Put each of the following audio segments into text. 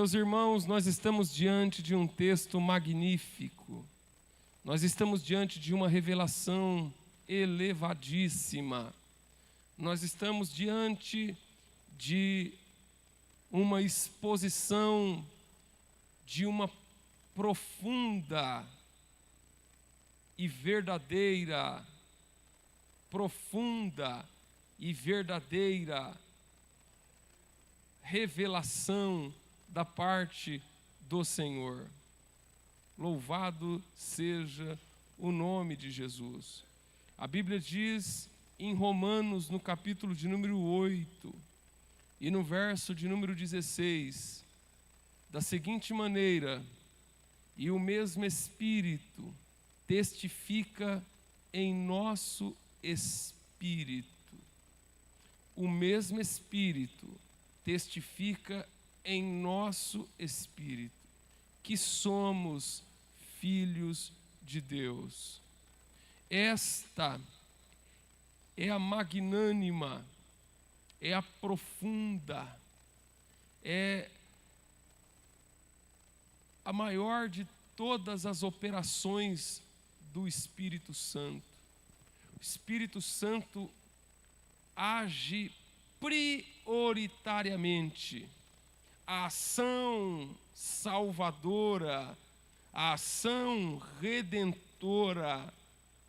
Meus irmãos, nós estamos diante de um texto magnífico. Nós estamos diante de uma revelação elevadíssima. Nós estamos diante de uma exposição de uma profunda e verdadeira revelação da parte do Senhor. Louvado seja o nome de Jesus. A Bíblia diz em Romanos, no capítulo de número 8, e no verso de número 16, da seguinte maneira: e o mesmo Espírito testifica em nosso espírito. O mesmo Espírito testifica em nosso espírito que somos filhos de Deus. Esta é a magnânima, é a profunda, é a maior de todas as operações do Espírito Santo. O Espírito Santo age prioritariamente. A ação salvadora, a ação redentora,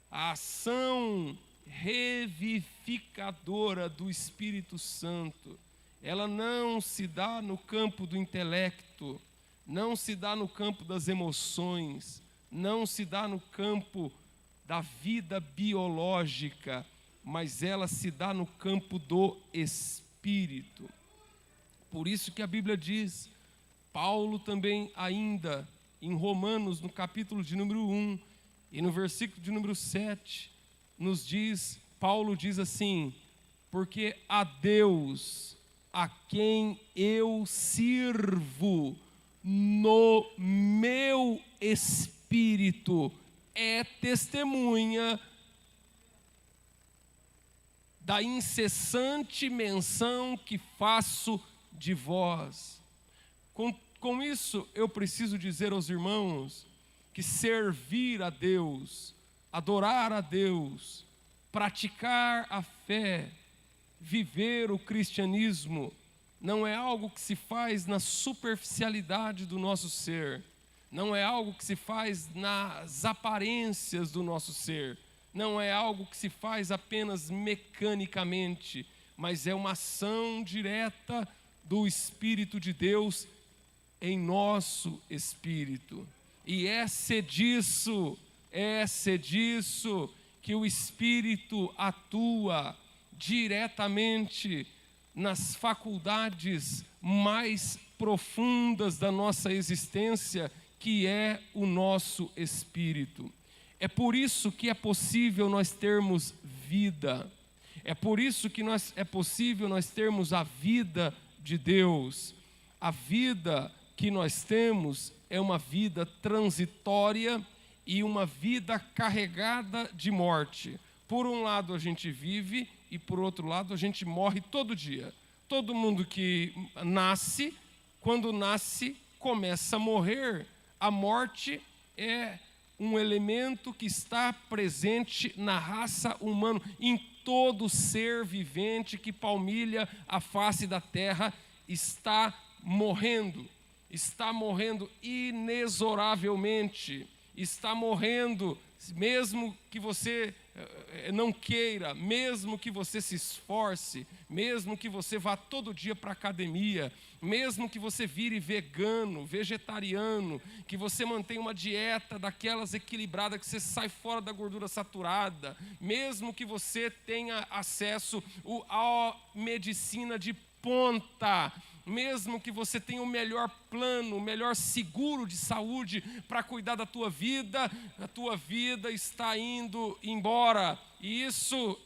a ação revivificadora do Espírito Santo, ela não se dá no campo do intelecto, não se dá no campo das emoções, não se dá no campo da vida biológica, mas ela se dá no campo do Espírito. Por isso que a Bíblia diz, Paulo também ainda, em Romanos, no capítulo de número 1, e no versículo de número 7, nos diz, Paulo diz assim: porque a Deus, a quem eu sirvo no meu espírito, é testemunha da incessante menção que faço de vós. Com isso, eu preciso dizer aos irmãos que servir a Deus, adorar a Deus, praticar a fé, viver o cristianismo, não é algo que se faz na superficialidade do nosso ser, não é algo que se faz nas aparências do nosso ser, não é algo que se faz apenas mecanicamente, mas é uma ação direta do Espírito de Deus em nosso espírito. E é ser disso que o Espírito atua diretamente nas faculdades mais profundas da nossa existência, que é o nosso espírito. É por isso que é possível nós termos vida. É por isso que é possível nós termos a vida de Deus. A vida que nós temos é uma vida transitória e uma vida carregada de morte. Por um lado a gente vive e por outro lado a gente morre todo dia. Todo mundo que nasce, quando nasce, começa a morrer. A morte é um elemento que está presente na raça humana, em todo ser vivente que palmilha a face da terra, está morrendo inexoravelmente, está morrendo, mesmo que você não queira, mesmo que você se esforce, mesmo que você vá todo dia para a academia, mesmo que você vire vegano, vegetariano, que você mantenha uma dieta daquelas equilibradas, que você sai fora da gordura saturada, mesmo que você tenha acesso à medicina de ponta, mesmo que você tenha o melhor plano, o melhor seguro de saúde para cuidar da tua vida, a tua vida está indo embora. E isso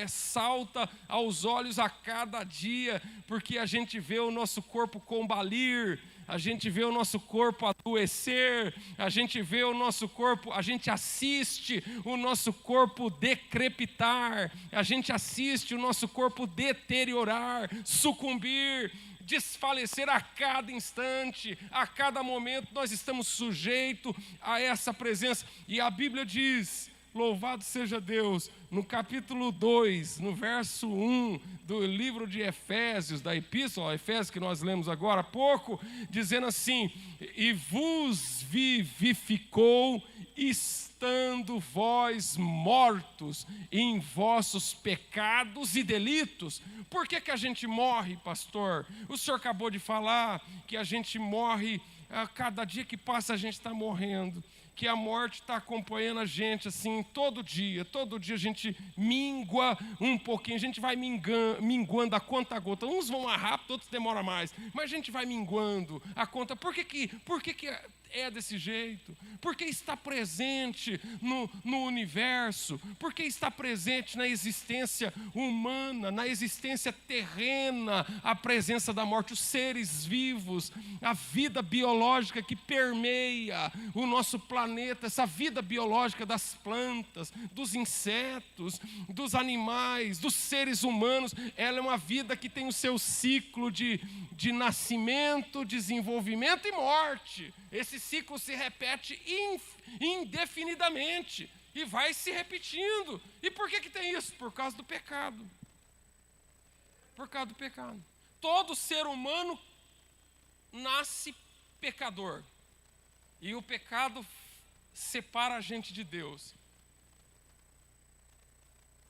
salta aos olhos a cada dia, porque a gente vê o nosso corpo combalir, a gente vê o nosso corpo adoecer, a gente vê o nosso corpo, a gente assiste o nosso corpo decrepitar, a gente assiste o nosso corpo deteriorar, sucumbir desfalecer a cada instante, a cada momento, nós estamos sujeitos a essa presença. E a Bíblia diz, louvado seja Deus, no capítulo 2, no verso 1 do livro de Efésios, da epístola a Efésios, que nós lemos agora há pouco, dizendo assim: e vos vivificou, estando vós mortos em vossos pecados e delitos. Por que a gente morre, pastor? O senhor acabou de falar que a gente morre, a cada dia que passa a gente está morrendo, que a morte está acompanhando a gente assim, todo dia a gente mingua um pouquinho, a gente vai minguando a conta gota, uns vão mais rápido, outros demoram mais, mas a gente vai minguando a conta. Por que é desse jeito? Porque está presente no universo, porque está presente na existência humana, na existência terrena, a presença da morte, os seres vivos, a vida biológica que permeia o nosso planeta, essa vida biológica das plantas, dos insetos, dos animais, dos seres humanos. Ela é uma vida que tem o seu ciclo de nascimento, desenvolvimento e morte. Esse ciclo se repete indefinidamente e vai se repetindo. E por que tem isso? Por causa do pecado. Por causa do pecado. Todo ser humano nasce pecador. E o pecado separa a gente de Deus.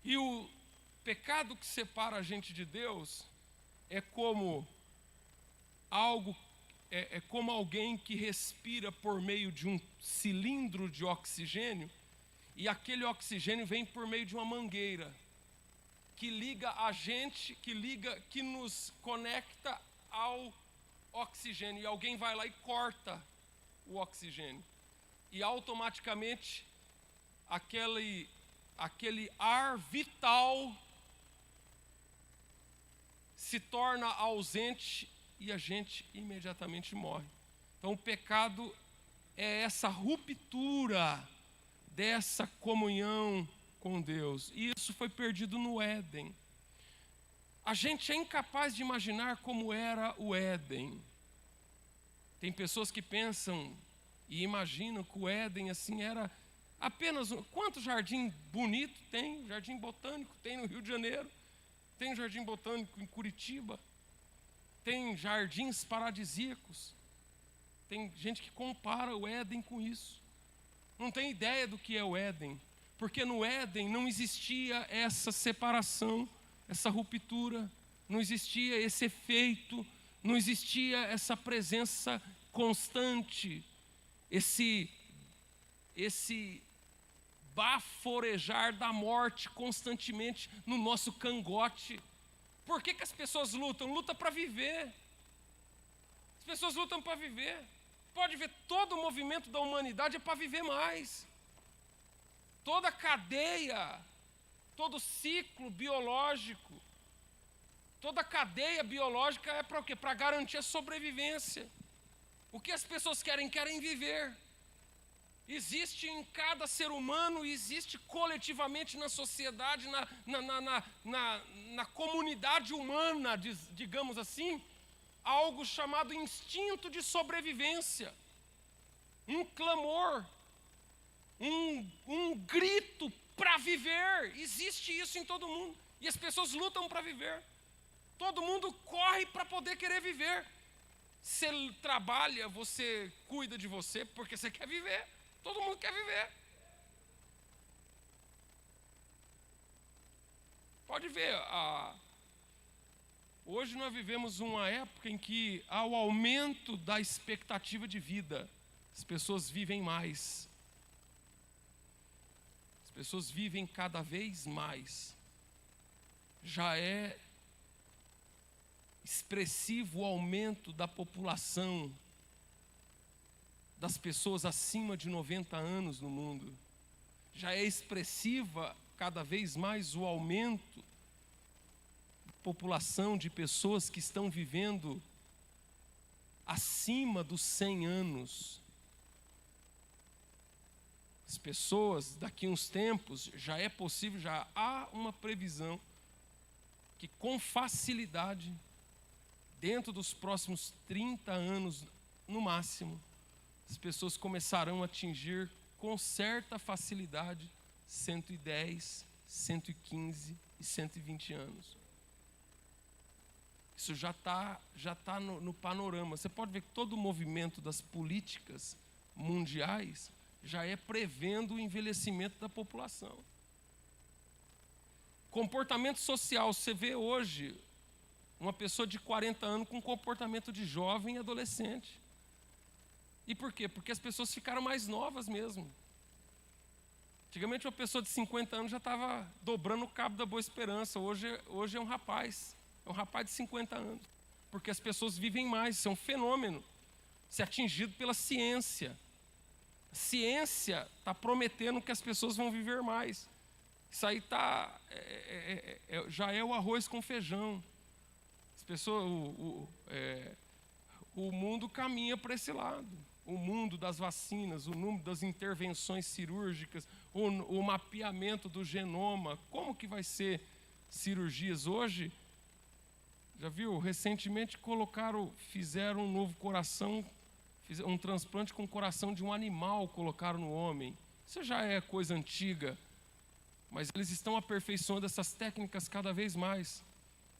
E o pecado que separa a gente de Deus é como como alguém que respira por meio de um cilindro de oxigênio, e aquele oxigênio vem por meio de uma mangueira que liga a gente, que nos conecta ao oxigênio, e alguém vai lá e corta o oxigênio, e automaticamente aquele ar vital se torna ausente e a gente imediatamente morre. Então o pecado é essa ruptura dessa comunhão com Deus, e isso foi perdido no Éden. A gente é incapaz de imaginar como era o Éden. Tem pessoas que pensam e imaginam que o Éden assim era apenas quanto jardim bonito tem, jardim botânico tem no Rio de Janeiro, tem jardim botânico em Curitiba, tem jardins paradisíacos. Tem gente que compara o Éden com isso. Não tem ideia do que é o Éden, porque no Éden não existia essa separação, essa ruptura, não existia esse efeito, não existia essa presença constante, esse baforejar da morte constantemente no nosso cangote. Por que as pessoas lutam? Lutam para viver. As pessoas lutam para viver. Pode ver, todo o movimento da humanidade é para viver mais. Toda a cadeia, todo o ciclo biológico, toda a cadeia biológica é para o quê? Para garantir a sobrevivência. O que as pessoas querem? Querem viver. Existe em cada ser humano, existe coletivamente na sociedade, na comunidade humana, digamos assim, algo chamado instinto de sobrevivência, um clamor, um grito para viver. Existe isso em todo mundo, e as pessoas lutam para viver. Todo mundo corre para poder querer viver. Você trabalha, você cuida de você porque você quer viver. Todo mundo quer viver. Pode ver, hoje nós vivemos uma época em que há o aumento da expectativa de vida. As pessoas vivem mais. As pessoas vivem cada vez mais. Já é expressivo o aumento da população, das pessoas acima de 90 anos no mundo. Já é expressiva cada vez mais o aumento da população de pessoas que estão vivendo acima dos 100 anos. As pessoas, daqui a uns tempos, já é possível, já há uma previsão que com facilidade dentro dos próximos 30 anos, no máximo, as pessoas começarão a atingir com certa facilidade 110, 115 e 120 anos. Isso já tá no panorama. Você pode ver que todo o movimento das políticas mundiais já é prevendo o envelhecimento da população. Comportamento social, você vê hoje uma pessoa de 40 anos com comportamento de jovem e adolescente. E por quê? Porque as pessoas ficaram mais novas mesmo. Antigamente uma pessoa de 50 anos já estava dobrando o cabo da Boa Esperança. Hoje é um rapaz de 50 anos. Porque as pessoas vivem mais, isso é um fenômeno. Isso é atingido pela ciência. A ciência está prometendo que as pessoas vão viver mais. Isso aí já é o arroz com feijão. As pessoas, o mundo caminha para esse lado. O mundo das vacinas, o número das intervenções cirúrgicas, o mapeamento do genoma. Como que vai ser cirurgias hoje? Já viu? Recentemente fizeram um novo coração, um transplante com o coração de um animal, colocaram no homem. Isso já é coisa antiga, mas eles estão aperfeiçoando essas técnicas cada vez mais.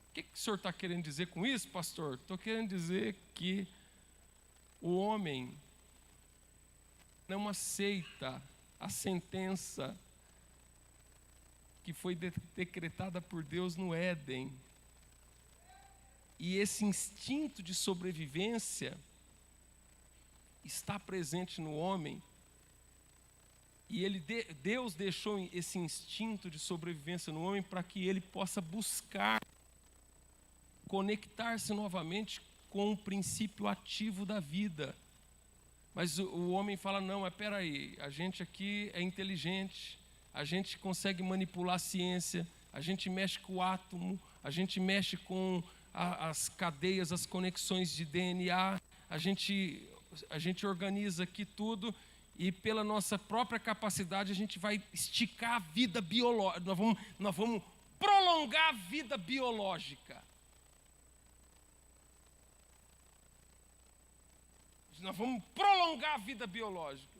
O que o senhor está querendo dizer com isso, pastor? Estou querendo dizer que o homem não aceita a sentença que foi decretada por Deus no Éden. E esse instinto de sobrevivência está presente no homem. E Deus deixou esse instinto de sobrevivência no homem para que ele possa buscar conectar-se novamente com o princípio ativo da vida. Mas o homem fala, não, mas espera aí, a gente aqui é inteligente, a gente consegue manipular a ciência, a gente mexe com o átomo, a gente mexe com as cadeias, as conexões de DNA, a gente organiza aqui tudo e pela nossa própria capacidade a gente vai esticar a vida biológica, nós vamos prolongar a vida biológica. Nós vamos prolongar a vida biológica.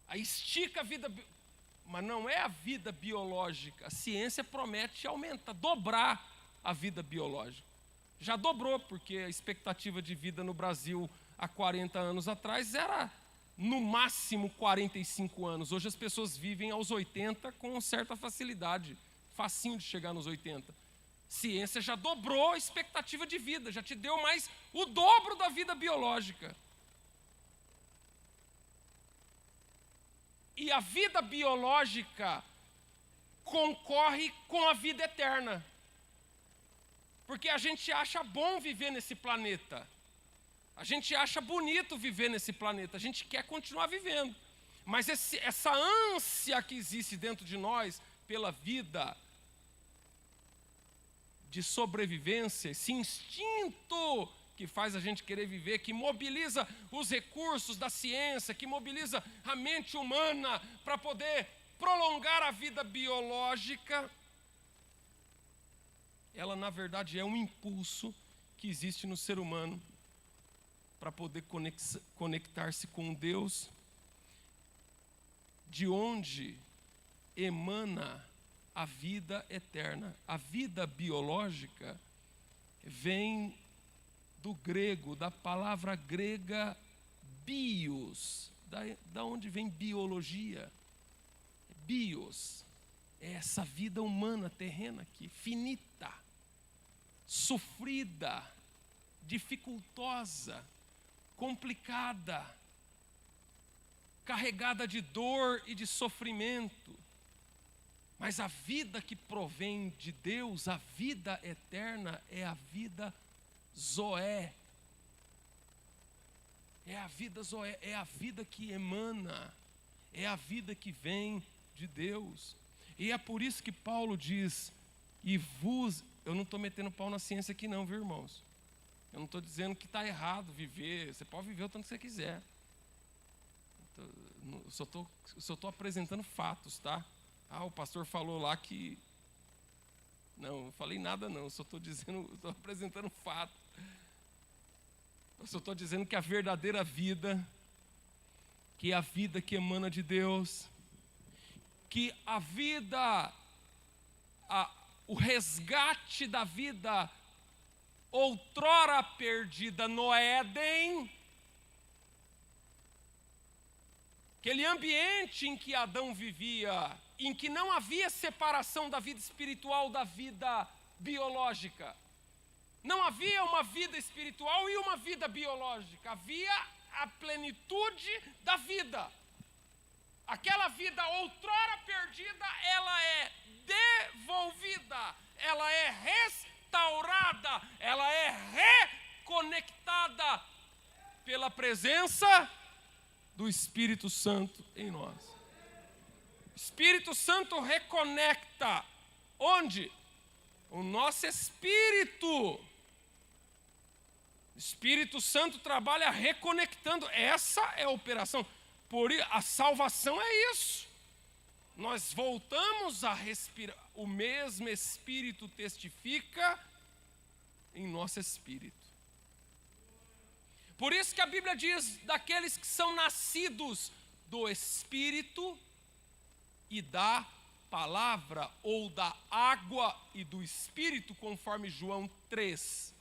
Aí estica a vida mas não é a vida biológica. A ciência promete dobrar a vida biológica. Já dobrou, porque a expectativa de vida no Brasil há 40 anos atrás era no máximo 45 anos. Hoje as pessoas vivem aos 80 com certa facilidade, facinho de chegar nos 80. Ciência já dobrou a expectativa de vida, já te deu mais o dobro da vida biológica. E a vida biológica concorre com a vida eterna. Porque a gente acha bom viver nesse planeta. A gente acha bonito viver nesse planeta. A gente quer continuar vivendo. Mas essa ânsia que existe dentro de nós pela vida de sobrevivência, esse instinto que faz a gente querer viver, que mobiliza os recursos da ciência, que mobiliza a mente humana para poder prolongar a vida biológica, ela na verdade é um impulso que existe no ser humano para poder conectar-se com Deus, de onde emana a vida eterna. A vida biológica vem do grego, da palavra grega bios. Da onde vem biologia? Bios é essa vida humana terrena aqui, finita, sofrida, dificultosa, complicada, carregada de dor e de sofrimento. Mas a vida que provém de Deus, a vida eterna, é a vida Zoé. É a vida Zoé, é a vida que emana, é a vida que vem de Deus. E é por isso que Paulo diz, eu não estou metendo pau na ciência aqui não, viu, irmãos? Eu não estou dizendo que está errado viver, você pode viver o tanto que você quiser. Eu só estou apresentando fatos, tá? O pastor falou lá que Não falei nada não, só estou dizendo, estou apresentando fato. Eu só estou dizendo que a verdadeira vida, que é a vida que emana de Deus, que a vida, o resgate da vida outrora perdida no Éden, aquele ambiente em que Adão vivia, em que não havia separação da vida espiritual da vida biológica. Não havia uma vida espiritual e uma vida biológica. Havia a plenitude da vida. Aquela vida outrora perdida, ela é devolvida, ela é restaurada, ela é reconectada pela presença do Espírito Santo em nós. O Espírito Santo reconecta onde? O nosso espírito. O Espírito Santo trabalha reconectando. Essa é a operação. Por a salvação é isso. Nós voltamos a respirar. O mesmo Espírito testifica em nosso espírito. Por isso que a Bíblia diz daqueles que são nascidos do Espírito e da palavra, ou da água e do Espírito, conforme João 3.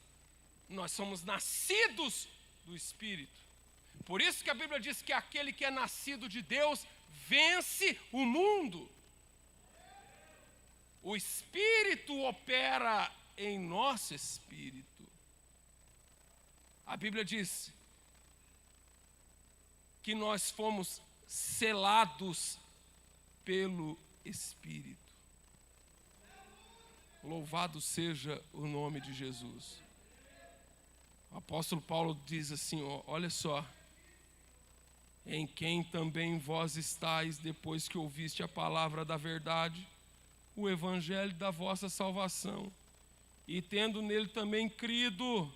Nós somos nascidos do Espírito. Por isso que a Bíblia diz que aquele que é nascido de Deus vence o mundo. O Espírito opera em nosso espírito. A Bíblia diz que nós fomos selados pelo Espírito. Louvado seja o nome de Jesus. O apóstolo Paulo diz assim, olha só. Em quem também vós estáis, depois que ouviste a palavra da verdade, o evangelho da vossa salvação, e tendo nele também crido,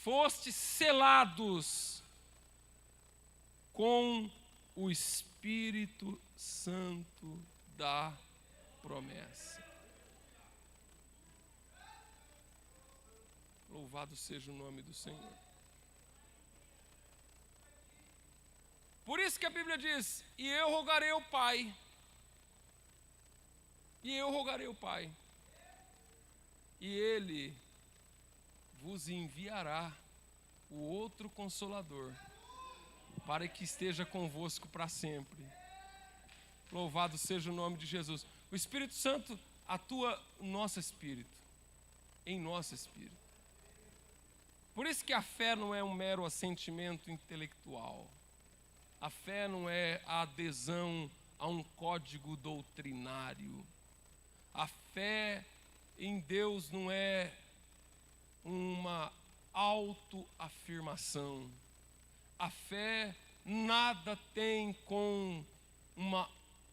fostes selados com o Espírito Santo da promessa. Louvado seja o nome do Senhor. Por isso que a Bíblia diz, e eu rogarei ao Pai, e Ele vos enviará o outro Consolador, para que esteja convosco para sempre. Louvado seja o nome de Jesus. O Espírito Santo atua no nosso espírito, em nosso espírito. Por isso que a fé não é um mero assentimento intelectual. A fé não é a adesão a um código doutrinário. A fé em Deus não é uma autoafirmação. A fé nada tem com uma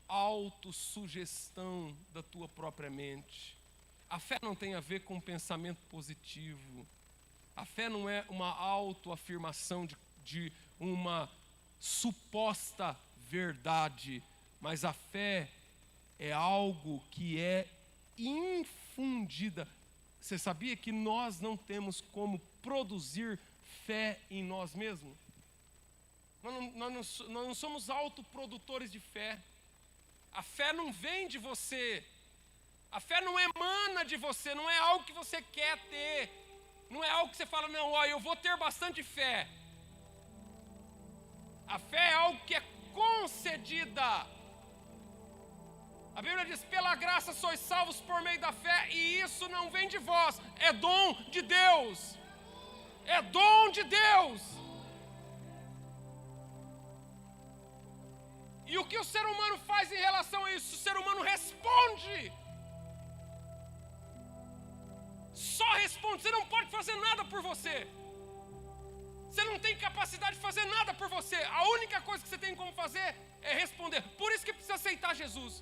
autossugestão da tua própria mente. A fé não tem a ver com pensamento positivo. A fé não é uma autoafirmação de uma suposta verdade, mas a fé é algo que é infundida. Você sabia que nós não temos como produzir fé em nós mesmos? Nós não somos autoprodutores de fé. A fé não vem de você. A fé não emana de você, não é algo que você quer ter. Não é algo que você fala, não, eu vou ter bastante fé. A fé é algo que é concedida. A Bíblia diz, pela graça sois salvos por meio da fé, e isso não vem de vós, é dom de Deus. É dom de Deus. E o que o ser humano faz em relação a isso? O ser humano responde. Só responde, você não pode fazer nada por você. Você não tem capacidade de fazer nada por você. A única coisa que você tem como fazer é responder. Por isso que precisa aceitar Jesus.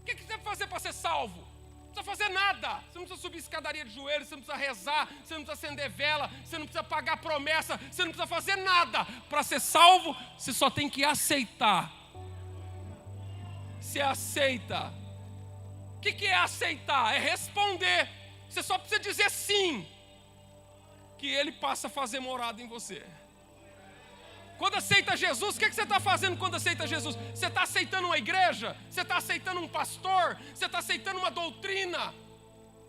O que você deve fazer para ser salvo? Não precisa fazer nada. Você não precisa subir escadaria de joelhos, você não precisa rezar, você não precisa acender vela, você não precisa pagar promessa, você não precisa fazer nada. Para ser salvo, você só tem que aceitar. Você aceita. O que é aceitar? É responder. Você só precisa dizer sim, que Ele passa a fazer morada em você. Quando aceita Jesus, o que você está fazendo quando aceita Jesus? Você está aceitando uma igreja? Você está aceitando um pastor? Você está aceitando uma doutrina?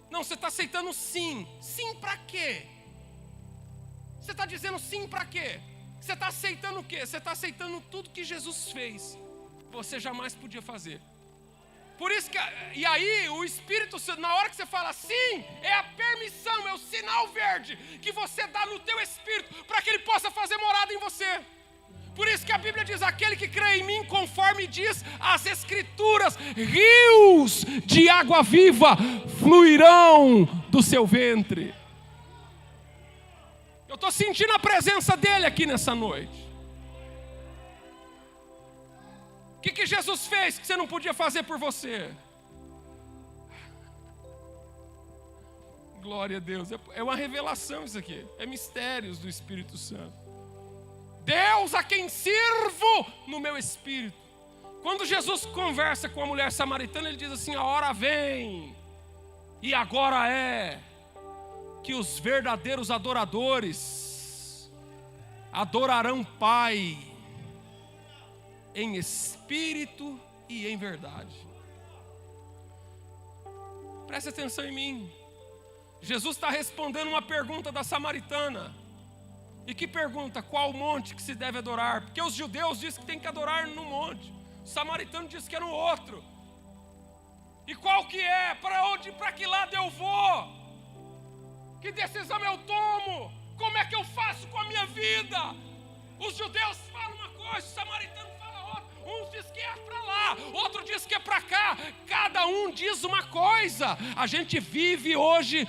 Não, você está aceitando sim. Sim para quê? Você está dizendo sim para quê? Você está aceitando o quê? Você está aceitando tudo que Jesus fez. Você jamais podia fazer. Por isso que, e aí o Espírito Santo, na hora que você fala sim, é a permissão, é o sinal verde que você dá no teu espírito para que ele possa fazer morada em você. Por isso que a Bíblia diz, aquele que crê em mim, conforme diz as Escrituras, rios de água viva fluirão do seu ventre. Eu estou sentindo a presença dele aqui nessa noite. O que Jesus fez que você não podia fazer por você? Glória a Deus. É uma revelação isso aqui. É mistérios do Espírito Santo. Deus a quem sirvo no meu espírito. Quando Jesus conversa com a mulher samaritana, ele diz assim, a hora vem, e agora é, que os verdadeiros adoradores adorarão Pai em espírito e em verdade. Preste atenção em mim. Jesus está respondendo uma pergunta da samaritana. E que pergunta? Qual monte que se deve adorar? Porque os judeus dizem que tem que adorar num monte. O samaritano diz que é no outro. E qual que é? Para onde, para que lado eu vou? Que decisão eu tomo? Como é que eu faço com a minha vida? Os judeus falam uma coisa, o samaritano fala outra. Um diz que é para lá, outro diz que é para cá. Cada um diz uma coisa. A gente vive hoje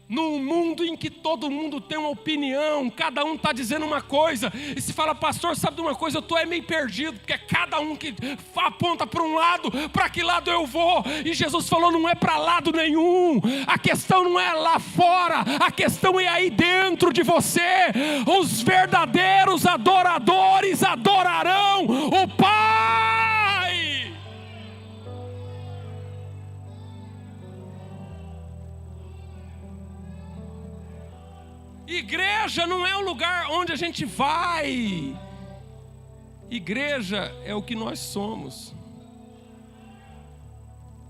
num mundo em que todo mundo tem uma opinião, cada um está dizendo uma coisa, e se fala, pastor, sabe de uma coisa, eu estou meio perdido, porque é cada um que aponta para um lado, para que lado eu vou, e Jesus falou, não é para lado nenhum, a questão não é lá fora, a questão é aí dentro de você. Os verdadeiros adoradores adorarão o Pai. Igreja não é um lugar onde a gente vai. Igreja é o que nós somos.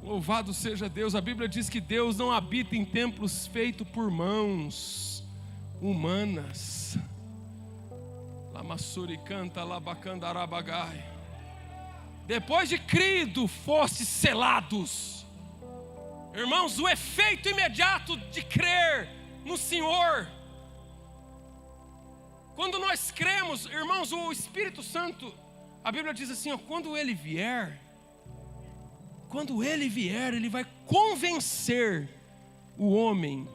Louvado seja Deus. A Bíblia diz que Deus não habita em templos feitos por mãos humanas. Lamassuri canta, labacandarabagai. Depois de crido, fostes selados. Irmãos, o efeito imediato de crer no Senhor. Quando nós cremos, irmãos, o Espírito Santo, a Bíblia diz assim, ó, quando ele vier, ele vai convencer o homem.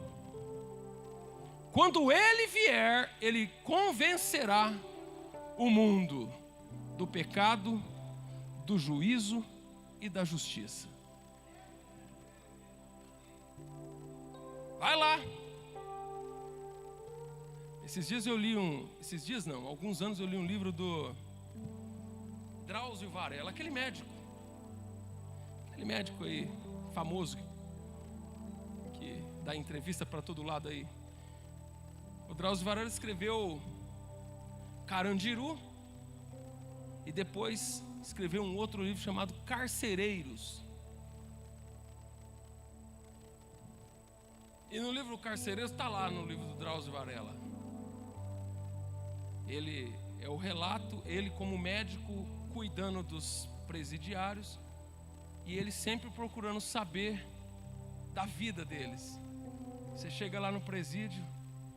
Quando ele vier, ele convencerá o mundo do pecado, do juízo e da justiça. Vai lá. Alguns anos eu li um livro do Drauzio Varela, aquele médico aí, famoso, que dá entrevista para todo lado aí. O Drauzio Varela escreveu Carandiru e depois escreveu um outro livro chamado Carcereiros. E no livro Carcereiros está lá no livro do Drauzio Varela. Ele é o relato, ele como médico cuidando dos presidiários e ele sempre procurando saber da vida deles. Você chega lá no presídio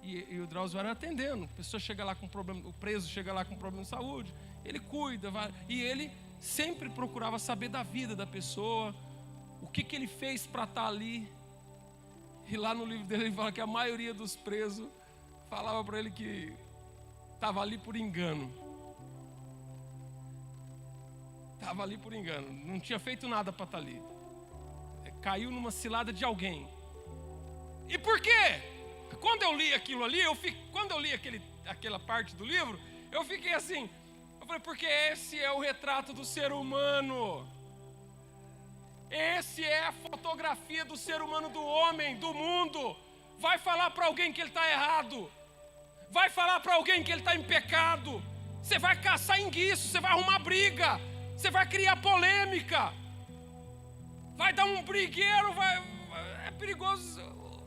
e o Drauzio Varela atendendo, a pessoa chega lá com problema, o preso chega lá com problema de saúde, ele cuida, e ele sempre procurava saber da vida da pessoa, o que ele fez para estar ali. E lá no livro dele ele fala que a maioria dos presos falava para ele que estava ali por engano. Estava ali por engano. Não tinha feito nada para estar ali. caiu numa cilada de alguém. E por quê? Quando eu li aquilo ali, quando eu li aquela parte do livro, eu fiquei assim, eu falei, porque esse é o retrato do ser humano. Esse é a fotografia do ser humano, do homem, do mundo. Vai falar para alguém que ele está errado. Vai falar para alguém que ele está em pecado. Você vai caçar enguiço, você vai arrumar briga, você vai criar polêmica, vai dar um brigueiro, é perigoso,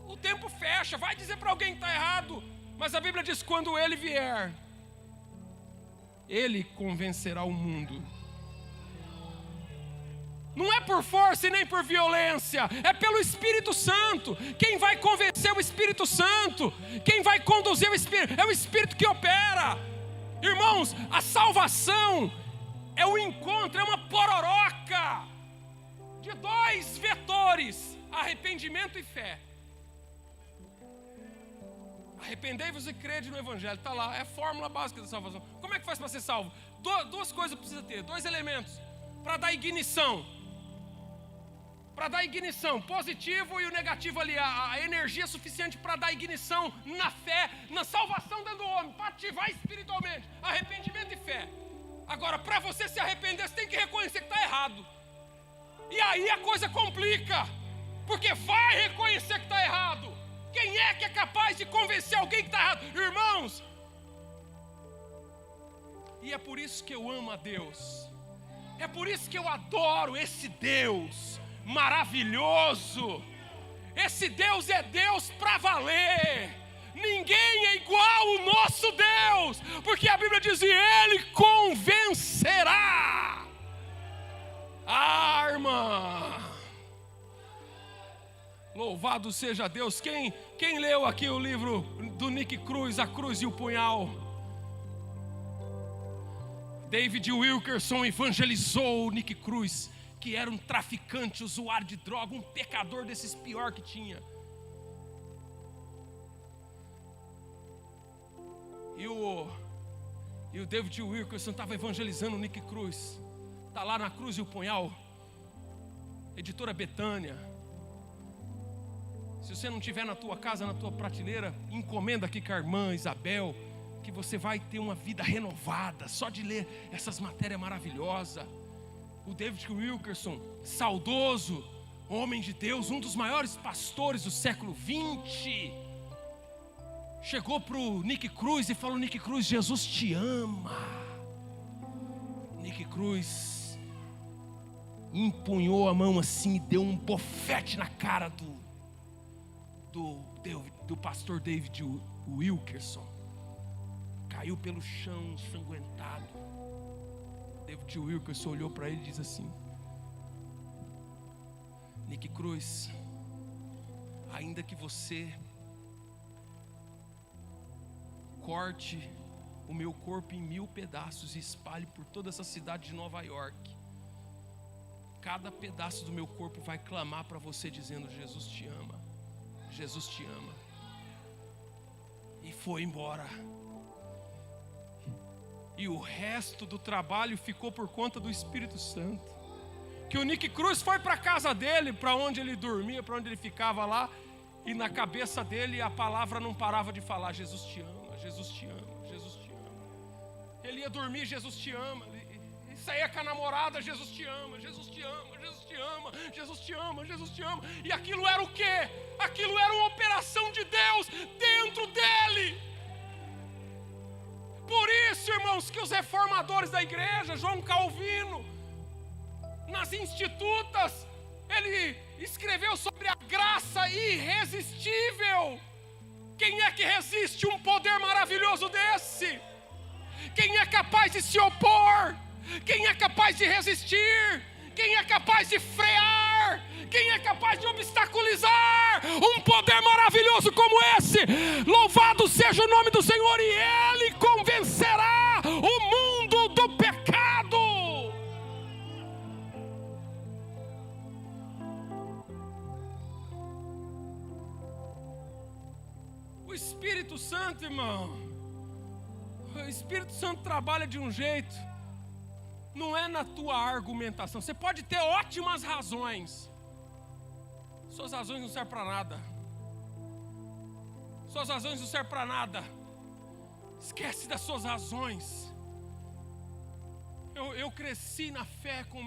o tempo fecha, vai dizer para alguém que está errado. Mas a Bíblia diz, quando ele vier, ele convencerá o mundo. Não é por força e nem por violência, é pelo Espírito Santo. Quem vai convencer é o Espírito Santo. Quem vai conduzir é o Espírito que opera. Irmãos, a salvação é um encontro, é uma pororoca de dois vetores: arrependimento e fé. Arrependei-vos e crede no Evangelho, está lá, é a fórmula básica da salvação. Como é que faz para ser salvo? Duas coisas precisa ter, dois elementos para dar ignição. Para dar ignição, positivo e o negativo ali, a energia suficiente para dar ignição na fé, na salvação dentro do homem, para ativar espiritualmente, arrependimento e fé. Agora, para você se arrepender, você tem que reconhecer que está errado. E aí a coisa complica, porque vai reconhecer que está errado. Quem é que é capaz de convencer alguém que está errado? Irmãos, e é por isso que eu amo a Deus, é por isso que eu adoro esse Deus maravilhoso. Esse Deus é Deus para valer. Ninguém é igual ao nosso Deus, porque a Bíblia diz: e Ele convencerá. Irmã, louvado seja Deus. Quem leu aqui o livro do Nick Cruz, A Cruz e o Punhal? David Wilkerson evangelizou o Nick Cruz, que era um traficante, usuário de droga, um pecador desses pior que tinha. E o David Wilkerson estava evangelizando o Nick Cruz. Está lá na Cruz e o Punhal, editora Betânia. Se você não tiver na tua casa, na tua prateleira, encomenda aqui com a irmã Isabel, que você vai ter uma vida renovada só de ler essas matérias maravilhosas. O David Wilkerson, saudoso, homem de Deus, um dos maiores pastores do século 20, chegou para o Nick Cruz e falou: Nick Cruz, Jesus te ama. Nick Cruz empunhou a mão assim e deu um bofete na cara do pastor David Wilkerson. Caiu pelo chão, ensanguentado. David Wilkerson olhou para ele e disse assim: Nick Cruz, ainda que você corte o meu corpo em 1000 pedaços e espalhe por toda essa cidade de Nova York, cada pedaço do meu corpo vai clamar para você dizendo: Jesus te ama, Jesus te ama. E foi embora. E o resto do trabalho ficou por conta do Espírito Santo. Que o Nick Cruz foi para a casa dele, para onde ele dormia, para onde ele ficava lá, e na cabeça dele a palavra não parava de falar: Jesus te ama, Jesus te ama, Jesus te ama. Ele ia dormir: Jesus te ama. E saía com a namorada: Jesus te ama, Jesus te ama, Jesus te ama, Jesus te ama, Jesus te ama. E aquilo era o quê? Aquilo era uma operação de Deus dentro dele. Por isso, irmãos, que os reformadores da igreja, João Calvino, nas Institutas, ele escreveu sobre a graça irresistível. Quem é que resiste um poder maravilhoso desse? Quem é capaz de se opor? Quem é capaz de resistir? Quem é capaz de frear? Quem é capaz de obstaculizar um poder maravilhoso como esse? Louvado seja o nome do Senhor, e Ele convencerá o mundo do pecado. O Espírito Santo, irmão, o Espírito Santo trabalha de um jeito, não é na tua argumentação. Você pode ter ótimas razões, Suas razões não servem para nada. Suas razões não servem para nada. Esquece das suas razões. Eu cresci na fé com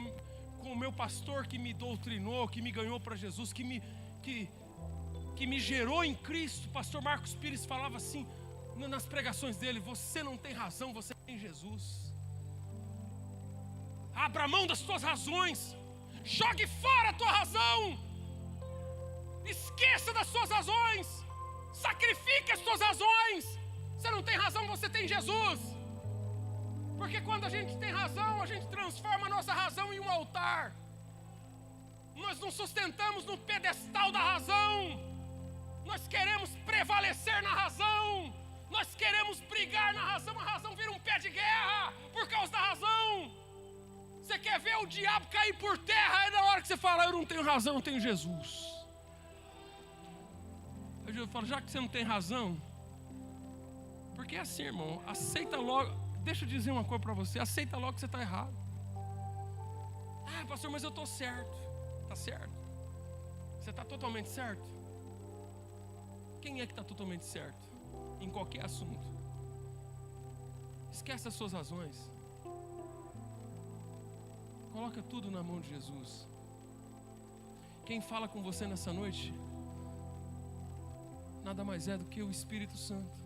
o meu pastor que me doutrinou, que me ganhou para Jesus, que me gerou em Cristo. Pastor Marcos Pires falava assim nas pregações dele: você não tem razão, você tem Jesus. Abra mão das tuas razões. Jogue fora a tua razão. Esqueça das suas razões. Sacrifique as tuas razões. Você não tem razão, você tem Jesus. Porque quando a gente tem razão, a gente transforma a nossa razão em um altar. Nós nos sustentamos no pedestal da razão. Nós queremos prevalecer na razão. Nós queremos brigar na razão. A razão vira um pé de guerra por causa da razão. Você quer ver o diabo cair por terra, é na hora que você fala: eu não tenho razão, eu tenho Jesus. Eu falo: já que você não tem razão, porque é assim, irmão, aceita logo. Deixa eu dizer uma coisa para você: aceita logo que você está errado. Ah, pastor, mas eu estou certo. Está certo? Você está totalmente certo? Quem é que está totalmente certo? Em qualquer assunto. Esquece as suas razões. Coloca tudo na mão de Jesus. Quem fala com você nessa noite nada mais é do que o Espírito Santo.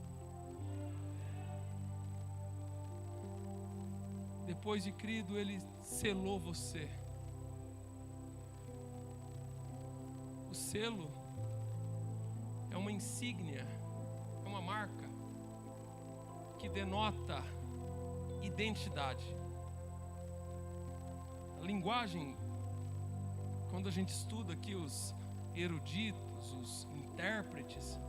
Depois de crido, Ele selou você. O selo é uma insígnia, é uma marca que denota identidade. A linguagem, quando a gente estuda aqui os eruditos, os intérpretes,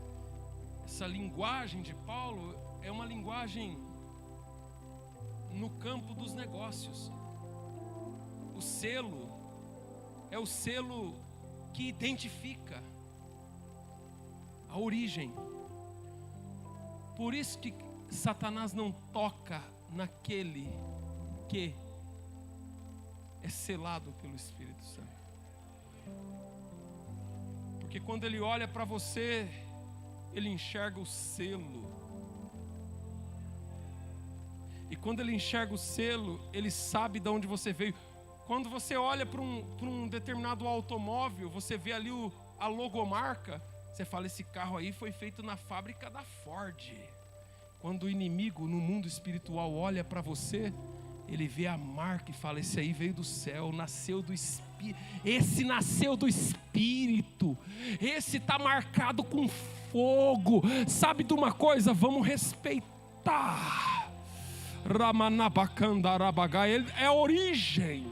essa linguagem de Paulo é uma linguagem no campo dos negócios. O selo é o selo que identifica a origem. Por isso que Satanás não toca naquele que é selado pelo Espírito Santo. Porque quando ele olha para você, ele enxerga o selo. E quando ele enxerga o selo, ele sabe de onde você veio. Quando você olha para um determinado automóvel, você vê ali a logomarca, você fala: esse carro aí foi feito na fábrica da Ford. Quando o inimigo no mundo espiritual olha para você, ele vê a marca e fala: esse aí veio do céu, nasceu do Espírito. Esse nasceu do Espírito. Esse está marcado com fogo. Sabe de uma coisa? Vamos respeitar. Ramanabacandarabagai, ele é a origem.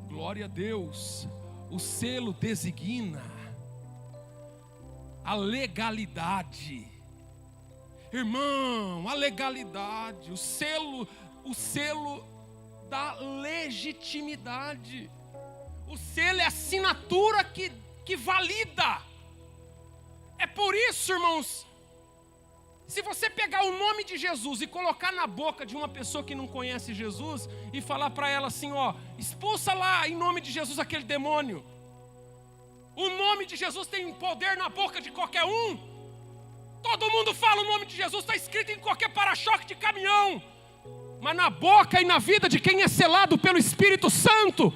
Glória a Deus. O selo designa a legalidade. Irmão, a legalidade, o selo da legitimidade. O selo é a assinatura que valida. É por isso, irmãos, se você pegar o nome de Jesus e colocar na boca de uma pessoa que não conhece Jesus e falar para ela assim: ó, expulsa lá em nome de Jesus aquele demônio. O nome de Jesus tem poder na boca de qualquer um. Todo mundo fala o nome de Jesus, está escrito em qualquer para-choque de caminhão. Mas na boca e na vida de quem é selado pelo Espírito Santo,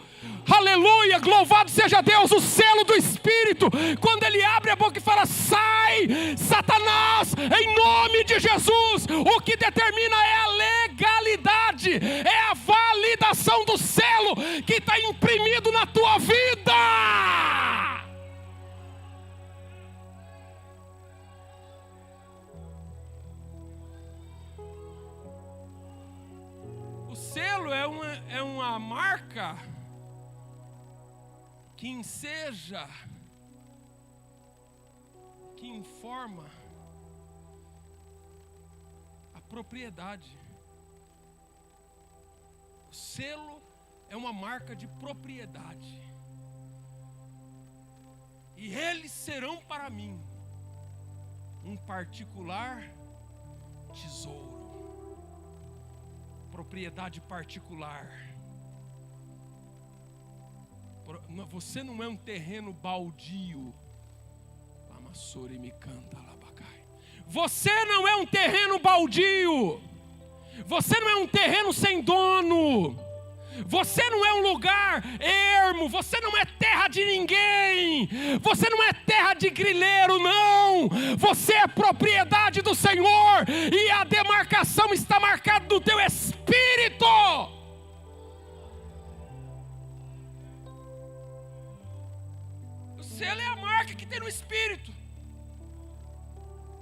aleluia, louvado seja Deus, o selo do Espírito, quando ele abre a boca e fala: sai, Satanás, em nome de Jesus, o que determina é a legalidade, é a validação do selo que está imprimido na tua vida. O selo é uma marca que enseja, que informa a propriedade. O selo é uma marca de propriedade. E eles serão para mim um particular tesouro. Propriedade particular. Você não é um terreno baldio. Lamassori me canta labacai. Você não é um terreno baldio. Você não é um terreno sem dono. Você não é um lugar ermo. Você não é terra de ninguém. Você não é terra de grileiro, não. Você é propriedade do Senhor. E a demarcação está marcada no teu espírito. O selo é a marca que tem no espírito.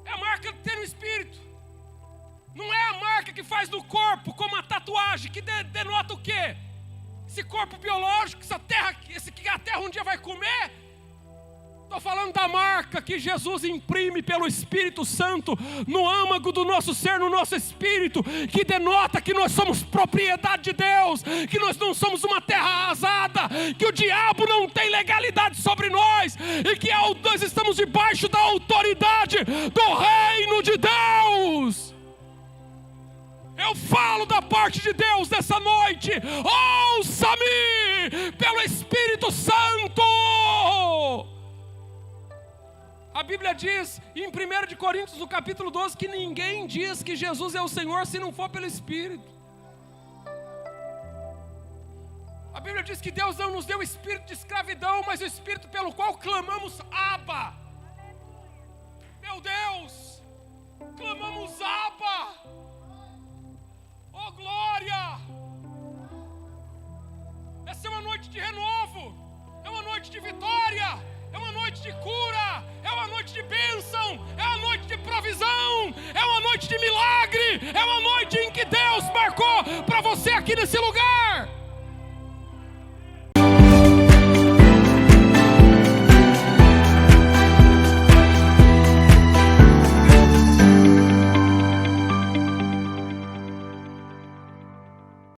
É a marca que tem no espírito. Não é a marca que faz no corpo, como a tatuagem, que denota o quê? Esse corpo biológico, essa terra, que a terra um dia vai comer. Estou falando da marca que Jesus imprime pelo Espírito Santo no âmago do nosso ser, no nosso espírito, que denota que nós somos propriedade de Deus, que nós não somos uma terra arrasada, que o diabo não tem legalidade sobre nós, e que nós estamos debaixo da autoridade do reino de Deus. Eu falo da parte de Deus nessa noite. Ouça-me pelo Espírito Santo. A Bíblia diz em 1 Coríntios, no capítulo 12, que ninguém diz que Jesus é o Senhor se não for pelo Espírito. A Bíblia diz que Deus não nos deu o espírito de escravidão, mas o espírito pelo qual clamamos Abba. Meu Deus, clamamos Abba. Oh glória! Essa é uma noite de renovo, é uma noite de vitória, é uma noite de cura, é uma noite de bênção, é uma noite de provisão, é uma noite de milagre, é uma noite em que Deus marcou para você aqui nesse lugar.